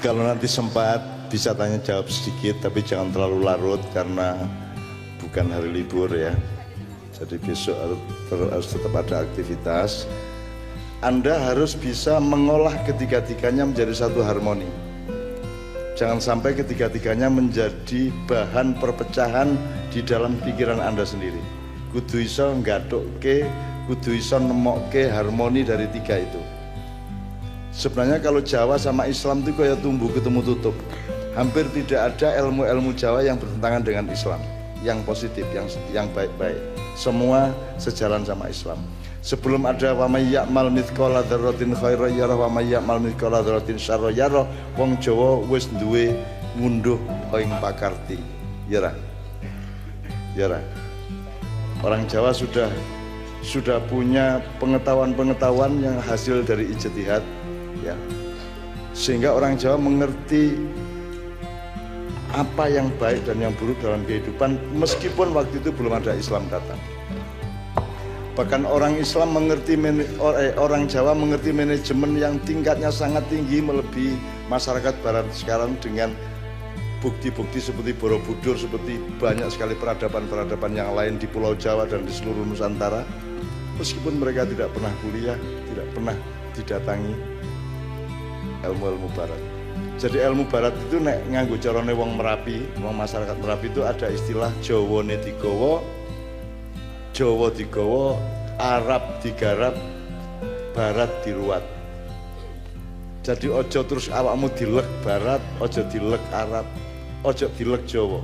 Kalau nanti sempat bisa tanya jawab sedikit, tapi jangan terlalu larut karena bukan hari libur ya. Jadi besok harus tetap ada aktivitas. Anda harus bisa mengolah ketiga-tiganya menjadi satu harmoni. Jangan sampai ketiga-tiganya menjadi bahan perpecahan di dalam pikiran Anda sendiri. Kudu iso nggathukake, kudu iso nemokke harmoni dari tiga itu. Sebenarnya kalau Jawa sama Islam itu kayak tumbuh ketemu tutup. Hampir tidak ada ilmu-ilmu Jawa yang bertentangan dengan Islam, yang positif, yang baik-baik. Semua sejalan sama Islam. Sebelum ada wa may ya'mal mithqala dzarratin khairan yarah wa may ya'mal mithqala dzarratin syarran yarah, wong Jawa wis duwe ngunduh ing pakarti. Ya ra? Ya ra? Orang Jawa sudah punya pengetahuan-pengetahuan yang hasil dari ijtihad ya. Sehingga orang Jawa mengerti apa yang baik dan yang buruk dalam kehidupan meskipun waktu itu belum ada Islam datang. Bahkan orang Islam mengerti orang Jawa mengerti manajemen yang tingkatnya sangat tinggi melebihi masyarakat barat sekarang dengan bukti-bukti seperti Borobudur, seperti banyak sekali peradaban-peradaban yang lain di Pulau Jawa dan di seluruh Nusantara. Meskipun mereka tidak pernah kuliah, tidak pernah didatangi ilmu-ilmu barat. Jadi ilmu barat itu nek nganggo carane wong Merapi, wong masyarakat Merapi itu ada istilah Jawane digawa, Jawa digawa, Arab digarap, Barat diruat. Jadi ojo terus awakmu dilek Barat, ojo dilek Arab, ojo dilek Jawa.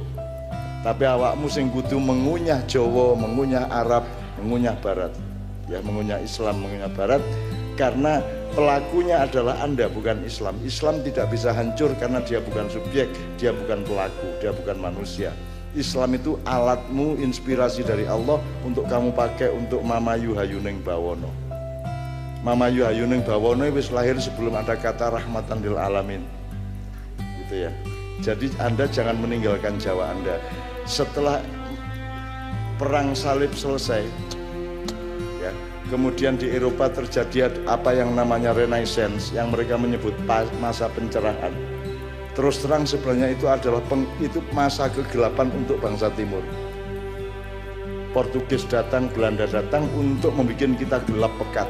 Tapi awakmu sing kudu mengunyah Jawa, mengunyah Arab, mengunyah Barat. Ya, mengunyah Islam, mengunyah Barat, karena pelakunya adalah Anda, bukan Islam. Islam tidak bisa hancur karena dia bukan subjek, dia bukan pelaku, dia bukan manusia. Islam itu alatmu, inspirasi dari Allah untuk kamu pakai untuk mamayu hayuning bawono. Mamayu hayuning bawono wis lahir sebelum ada kata rahmatan lil alamin. Gitu ya. Jadi Anda jangan meninggalkan Jawa Anda. Setelah perang salib selesai, ya, kemudian di Eropa terjadi apa yang namanya Renaissance, yang mereka menyebut masa pencerahan. Terus terang sebenarnya itu adalah itu masa kegelapan untuk bangsa Timur. Portugis datang, Belanda datang untuk membuat kita gelap pekat.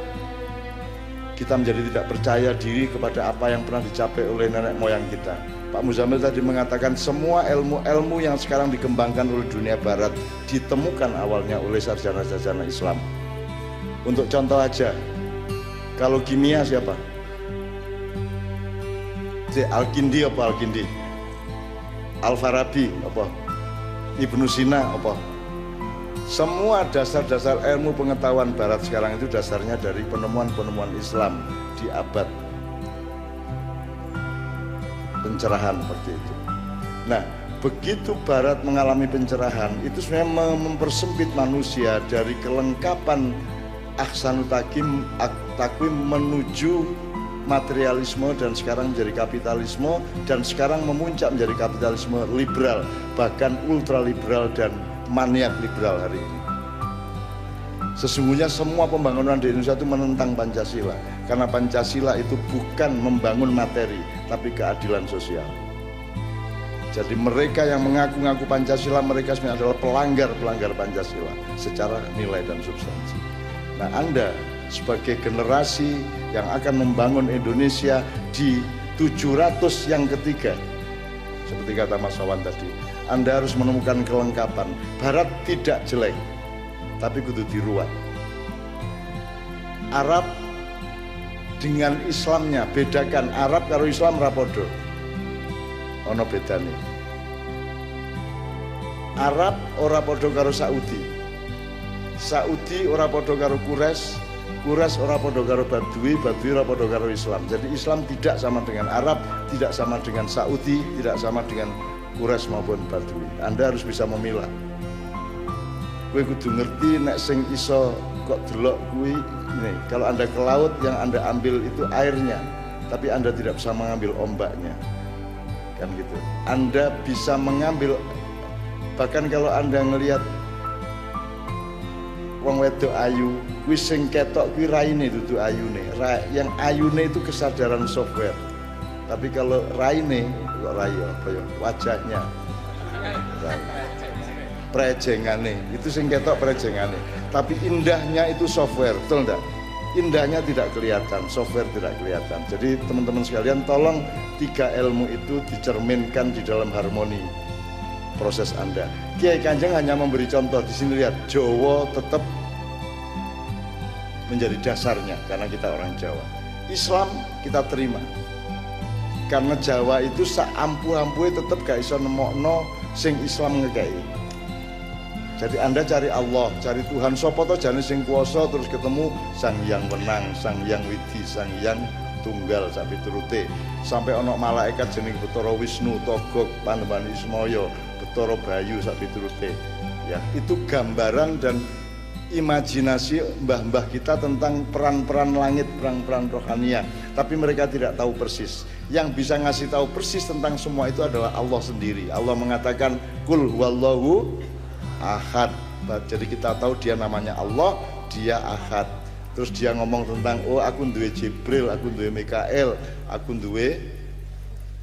Kita menjadi tidak percaya diri kepada apa yang pernah dicapai oleh nenek moyang kita. Pak Muzamil tadi mengatakan semua ilmu-ilmu yang sekarang dikembangkan oleh dunia barat ditemukan awalnya oleh sarjana-sarjana Islam. Untuk contoh aja, kalau kimia siapa? Al-Kindi apa Al-Kindi? Al-Farabi apa? Ibnu Sina apa? Semua dasar-dasar ilmu pengetahuan barat sekarang itu dasarnya dari penemuan-penemuan Islam di abad pencerahan seperti itu. Nah, begitu barat mengalami pencerahan, itu sebenarnya mempersempit manusia dari kelengkapan ahsanut takwim menuju materialisme dan sekarang menjadi kapitalisme dan sekarang memuncak menjadi kapitalisme liberal, bahkan ultraliberal dan maniak liberal hari ini. Sesungguhnya semua pembangunan di Indonesia itu menentang Pancasila, karena Pancasila itu bukan membangun materi tapi keadilan sosial. Jadi mereka yang mengaku-ngaku Pancasila, mereka sebenarnya adalah pelanggar Pancasila secara nilai dan substansi. Nah, Anda sebagai generasi yang akan membangun Indonesia di 700 yang ketiga, seperti kata Mas Wawan tadi, Anda harus menemukan kelengkapan. Barat tidak jelek, tapi kudu diruat. Arab dengan Islamnya, bedakan Arab karo Islam rapodo. Ono bedane. Arab ora podo karo Saudi. Saudi ora podo karo Quraisy ora podo karo Badui ora podo karo Islam. Jadi Islam tidak sama dengan Arab, tidak sama dengan Saudi, tidak sama dengan Quraisy maupun Badui. Anda harus bisa memilah. Kowe kudu ngerti nek sing iso kok delok kuwi ini. Kalau Anda ke laut, yang Anda ambil itu airnya, tapi Anda tidak bisa mengambil ombaknya. Kan gitu. Anda bisa mengambil, bahkan kalau Anda ngelihat wong wedok ayu, kuwi sing ketok kuwi raine dudu ayune. Yang ayune itu kesadaran software. Tapi kalau raine, apa ya, wajahnya, prejengane, itu sing ketok prejengane. Tapi indahnya itu software, betul enggak? Indahnya tidak kelihatan, software tidak kelihatan. Jadi teman-teman sekalian, tolong 3 ilmu itu dicerminkan di dalam harmoni proses Anda. Kiai Kanjeng hanya memberi contoh. Di sini lihat, Jawa tetap menjadi dasarnya karena kita orang Jawa. Islam kita terima karena Jawa itu saampu-ampuhe tetap gak iso nemokno sing Islam ngekei. Jadi Anda cari Allah, cari Tuhan, sapa to jane sing kuwasa, terus ketemu Sang Hyang Wenang, Sang Hyang Widi, Sang Hyang Tunggal sak piturute. Sampai ana malaikat jeneng Bathara Wisnu, Togog, Pandhawan Ismaya, Bathara Bayu sak piturute. Ya, itu gambaran dan imajinasi mbah-mbah kita tentang peran-peran langit, peran-peran rohania. Tapi mereka tidak tahu persis. Yang bisa ngasih tahu persis tentang semua itu adalah Allah sendiri. Allah mengatakan Qul huwallahu ahad. Jadi kita tahu dia namanya Allah, dia ahad. Terus dia ngomong tentang, oh aku duwe Jibril, aku duwe Mikael, aku duwe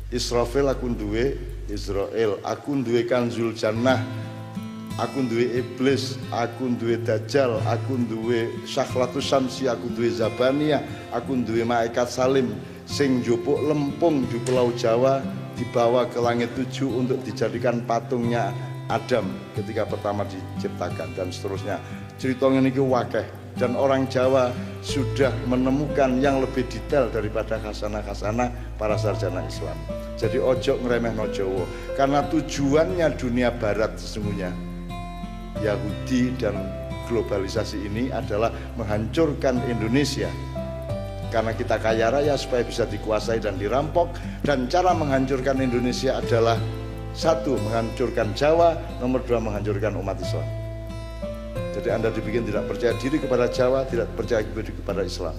Israfil, aku duwe Israel, aku duwe Kanzul Jannah, aku duwe Iblis, aku duwe Dajjal, aku duwe Sakhlatus Syamsi, aku duwe Zabaniyah, aku duwe Malaikat Salim sing njupuk lempung di Pulau Jawa, dibawa ke langit 7 untuk dijadikan patungnya Adam ketika pertama diciptakan, dan seterusnya. Cerita ini wakeh, dan orang Jawa sudah menemukan yang lebih detail daripada khasanah-khasanah para sarjana Islam. Jadi ojo ngremehno Jawa, karena tujuannya dunia barat sesungguhnya, Yahudi dan globalisasi ini adalah menghancurkan Indonesia. Karena kita kaya raya supaya bisa dikuasai dan dirampok, dan cara menghancurkan Indonesia adalah 1, menghancurkan Jawa, nomor 2, menghancurkan umat Islam. Jadi Anda dibikin tidak percaya diri kepada Jawa, tidak percaya diri kepada Islam.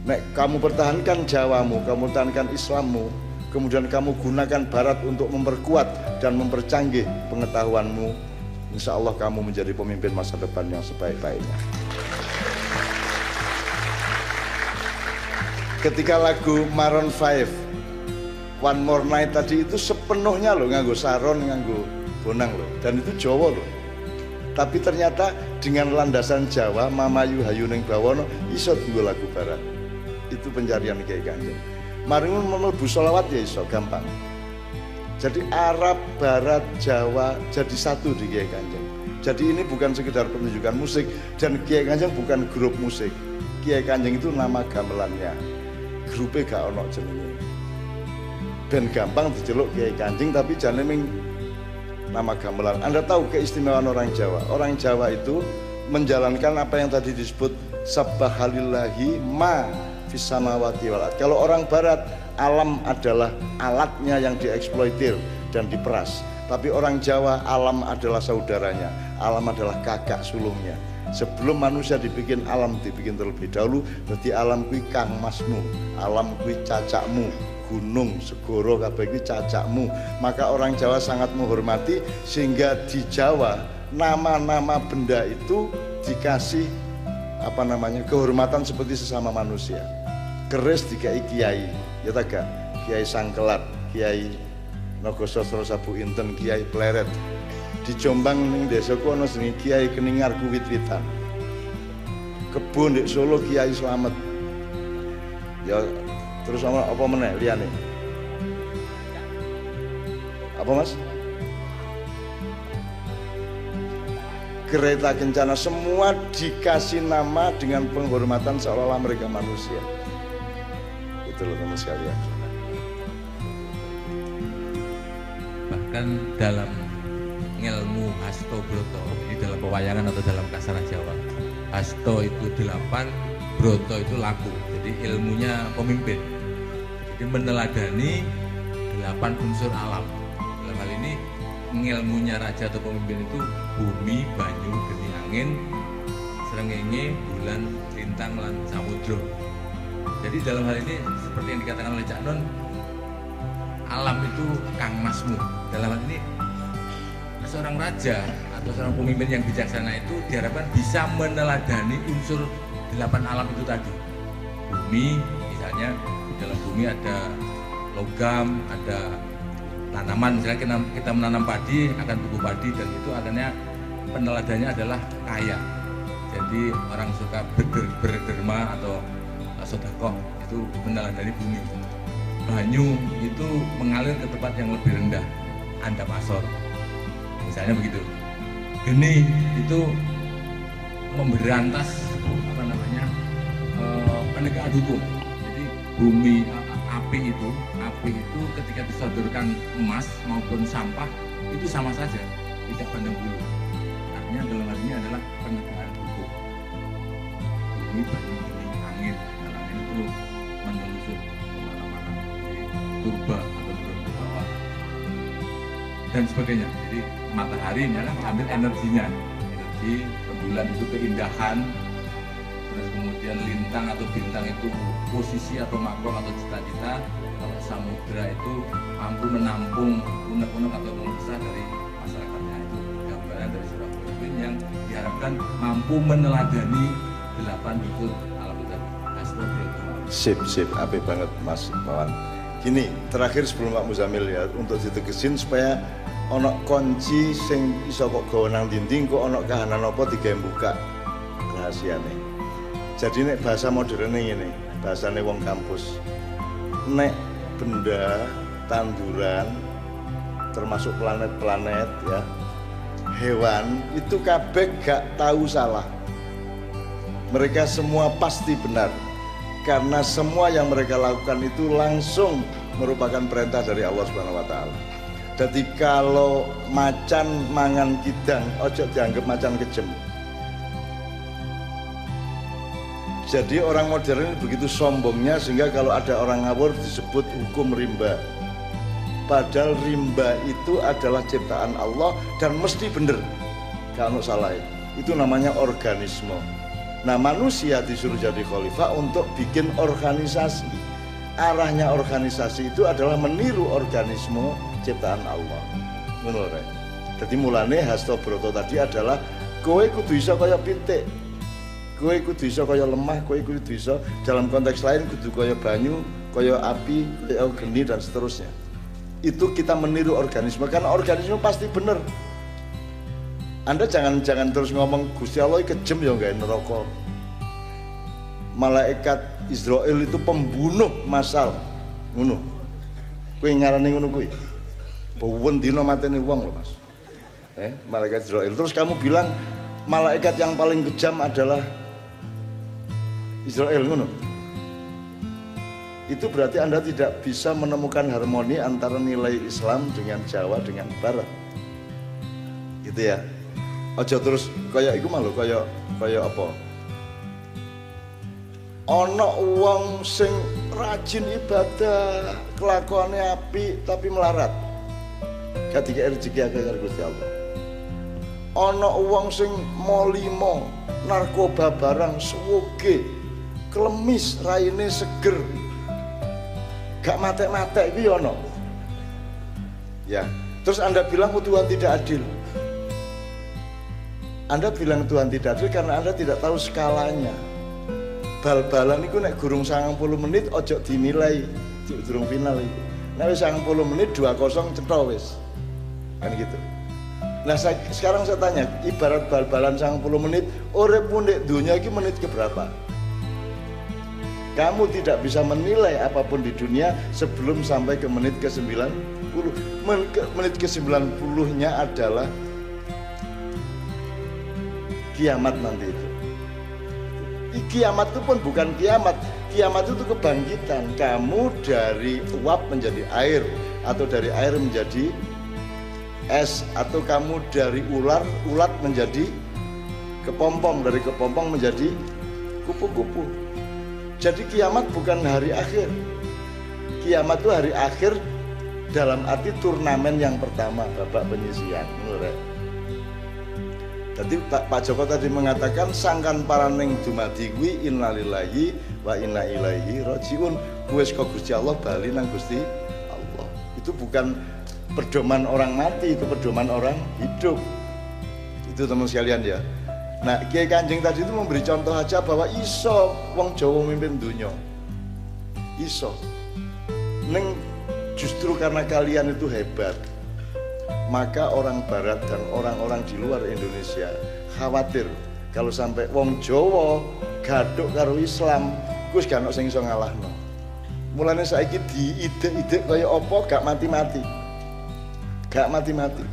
Nek kamu pertahankan Jawamu, kamu pertahankan Islammu, kemudian kamu gunakan Barat untuk memperkuat dan mempercanggih pengetahuanmu, insya Allah kamu menjadi pemimpin masa depan yang sebaik-baiknya. Ketika lagu Maroon 5 One More Night tadi itu sepenuhnya loh nganggo saron, nganggo bonang loh, dan itu Jawa loh. Tapi ternyata dengan landasan Jawa, Mamayu Hayuning Bawono iso nggo lagu Barat. Itu pencarian Kiai Kanjeng. Maringun mlebu selawat ya iso gampang. Jadi Arab, Barat, Jawa jadi satu di Kiai Kanjeng. Jadi ini bukan sekedar pertunjukan musik, dan Kiai Kanjeng bukan grup musik. Kiai Kanjeng itu nama gamelannya. Grupnya gak ono jenenge. Dan gampang diceluk Kiai Kanjeng, tapi jangan nama gamelan. Anda tahu keistimewaan orang Jawa. Orang Jawa itu menjalankan apa yang tadi disebut Sabbahalillahi ma fis samawati wal ardh. Kalau orang Barat, alam adalah alatnya yang dieksploitir dan diperas. Tapi orang Jawa, alam adalah saudaranya. Alam adalah kakak sulungnya. Sebelum manusia dibikin, alam dibikin terlebih dahulu. Berarti alam kui kang masmu, alam kui cacakmu, gunung, segoro, kabeh iki cacakmu. Maka orang Jawa sangat menghormati, sehingga di Jawa nama-nama benda itu dikasih kehormatan seperti sesama manusia. Keris dikai kiai, ya tak gak? Kiai Sangkelat, Kiai Nogososro Sabu Inten, Kiai Pleret. Di Jombang ning desaku ana jenenge Kiai Keningar Kuwit-witan. Kebon di Solo Kiai Slamet. Ya terus apa meneh liyane? Apa Mas? Kereta Kencana, semua dikasih nama dengan penghormatan seolah-olah mereka manusia. Itu loh teman sekalian. Bahkan dalam ilmu Hasto Broto, di dalam pewayangan atau dalam kasaran Jawa, Hasto itu 8, Broto itu laku. Jadi ilmunya pemimpin. Jadi meneladani 8 unsur alam. Dalam hal ini ilmunya raja atau pemimpin itu bumi, banyu, geni angin, srengenge, bulan, lintang, lan samudra. Jadi dalam hal ini seperti yang dikatakan oleh Cak Non, alam itu kang masmu. Dalam hal ini seorang raja atau seorang pemimpin yang bijaksana itu diharapkan bisa meneladani unsur 8 alam itu tadi. Bumi, misalnya di dalam bumi ada logam, ada tanaman. Misalnya kita menanam padi akan tumbuh padi, dan itu akhirnya peneladannya adalah kaya. Jadi orang suka berderma atau sedekah itu meneladani bumi. Banyu itu mengalir ke tempat yang lebih rendah, andap asor, misalnya begitu. Geni itu memberantas penegakan hukum. Jadi bumi, api itu ketika disodorkan emas maupun sampah itu sama saja, tidak pandang bulu. Artinya dalam hal ini adalah penegakan hukum. Bumi, banyu, angin, dan angin itu menelusur kemana-mana, jadi turba atau turun ke bawah dan sebagainya. Jadi matahari ini kan ambil energinya, energi, rembulan itu keindahan, terus kemudian lintang atau bintang itu posisi atau makhluk atau cita-cita. Kalau samudra itu mampu menampung unek-unek atau mengusaha dari masyarakatnya. Itu gambaran dari surah Qur'an yang diharapkan mampu meneladani 8 rukun alam tadi. Sip, apik banget Mas Mawan. Gini, terakhir sebelum Pak Muzamil ya, untuk ditegesin supaya ono kunci sing iso kok gawe nang dinding, kok ono kahanan apa digawe buka rahasiane. Jadi nek bahasa modern ini, bahasane wong kampus, nek benda, tanduran, termasuk planet-planet ya, hewan itu kabeh gak tahu salah. Mereka semua pasti benar, karena semua yang mereka lakukan itu langsung merupakan perintah dari Allah Subhanahu wa Ta'ala. Jadi kalau macan mangan kidang, ojo dianggap macan kejem. Jadi orang modern ini begitu sombongnya sehingga kalau ada orang ngawur disebut hukum rimba. Padahal rimba itu adalah ciptaan Allah dan mesti bener, kalau salah. Itu namanya organisme. Nah, manusia disuruh jadi khalifah untuk bikin organisasi. Arahnya organisasi itu adalah meniru organisme ciptaan Allah. Ngono rek. Jadi mulane Hasto Broto tadi adalah kowe kudu iso kaya pitik. Kowe kudu iso kaya lemah, kowe kudu iso dalam konteks lain kudu kaya banyu, kaya api, kaya geni dan seterusnya. Itu kita meniru organisme, karena organisme pasti bener. Anda jangan terus ngomong Gusti Allah kejem ya enggak neraka. Malaikat Israel itu pembunuh massal. Ngono. Kowe ngarani ngono kuwi. Bawen dina mateni wong lho, Mas. Malaikat Israel. Terus kamu bilang malaikat yang paling kejam adalah Israel, ngono. Itu berarti Anda tidak bisa menemukan harmoni antara nilai Islam dengan Jawa dengan Barat. Gitu ya. Aja terus kaya iku malu kaya apa? Ana wong sing rajin ibadah, kelakuane apik tapi melarat. Gak dikek rezeki akeh karo Gusti Allah. Ana wong sing molimo, narkoba barang suwoge, klemis, raine seger. Gak matek-matek iki ana. Ya, terus Anda bilang Tuhan tidak adil. Anda bilang Tuhan tidak adil karena Anda tidak tahu skalanya. Bal-balan itu nek gurung 90 menit ojo dinilai durung final itu. Nek wis 90 menit 2-0 cetha wis. Kan gitu. Nah sekarang saya tanya, ibarat bal-balan 90 menit, uripmu ndek dunia iki menit keberapa? Kamu tidak bisa menilai apapun di dunia sebelum sampai ke menit ke-90. Menit ke-90-nya adalah kiamat nanti itu. Kiamat itu pun bukan kiamat. Kiamat itu kebangkitan. Kamu dari uap menjadi air, atau dari air menjadi es, atau kamu dari ulat menjadi kepompong, dari kepompong menjadi kupu-kupu. Jadi kiamat bukan hari akhir. Kiamat itu hari akhir dalam arti turnamen yang pertama, babak penyisihan. Jadi Pak Joko tadi mengatakan sangkan paraning dumadi kuwi innalillahi wa inna ilaihi rajiun. Kuwi saka Gusti Allah bali nang Gusti Allah. Itu bukan pedoman orang mati, itu pedoman orang hidup. Itu teman sekalian ya. Nah, Kiai Kanjeng tadi itu memberi contoh aja bahwa iso wong Jawa mimpin dunya. Iso. Ning Justru karena kalian itu hebat, maka orang barat dan orang-orang di luar Indonesia khawatir kalau sampai wong Jawa gaduk karo Islam, Gus gak ono sing iso ngalahno. Mulane saiki diide-ide kaya apa gak mati-mati. Gak mati-mati.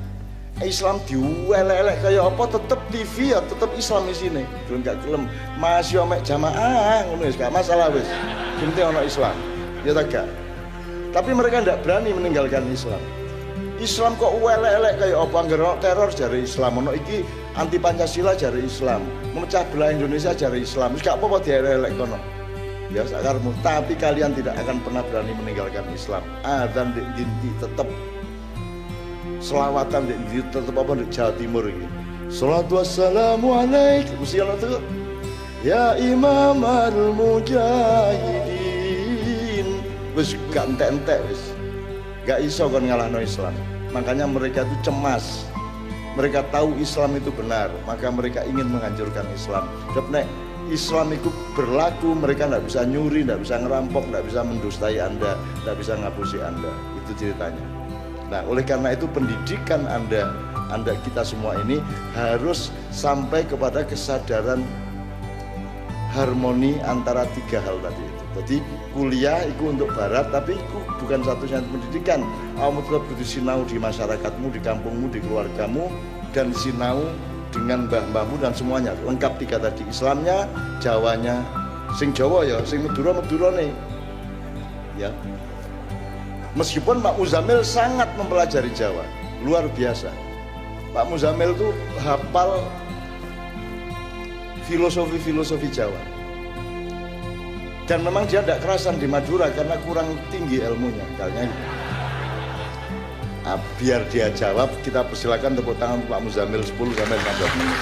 Islam diuelek-elek kaya apa tetep TV ya tetep Islam isine. Gelem gak gelem masih mek jamaah ngono wis gak masalah wis. Penting ono Islam. Ya tak gak. Tapi mereka tidak berani meninggalkan Islam. Islam kok uelek-elek kaya apa ngero teror jare Islam, ono iki anti Pancasila jare Islam, memecah belah Indonesia jare Islam. Wis gak apa-apa dielek kono. Ya sakarmu, tapi kalian tidak akan pernah berani meninggalkan Islam. Adzan di dinti tetap, selawatan di dinti tetap apa di Jawa Timur ini. Salatu wassalamu alaik, mesti ono tuh. Ya Imam al-Mujahidin. Wis gak entek-entek wis. Gak iso kon ngalahno Islam. Makanya mereka itu cemas. Mereka tahu Islam itu benar, maka mereka ingin menghancurkan Islam. Sebab nek Islam itu berlaku, mereka tidak bisa nyuri, tidak bisa ngerampok, tidak bisa mendustai Anda, tidak bisa ngapusi Anda. Itu ceritanya. Nah, oleh karena itu pendidikan Anda kita semua ini harus sampai kepada kesadaran harmoni antara tiga hal tadi itu. Jadi kuliah itu untuk barat, tapi itu bukan satu-satunya pendidikan. Kamu tetap butuh sinau di masyarakatmu, di kampungmu, di keluargamu, dan sinau dengan mbah-mbahmu dan semuanya. Lengkap tiga tadi, Islamnya, Jawanya, sing Jawa ya, sing Madura nih. Ya. Meskipun Pak Muzamil sangat mempelajari Jawa, luar biasa. Pak Muzamil itu hafal filosofi Jawa. Dan memang dia tidak kerasan di Madura karena kurang tinggi ilmunya. Kayaknya biar dia jawab, kita persilakan tepuk tangan untuk Pak Muzamil 10 sampai 15 menit.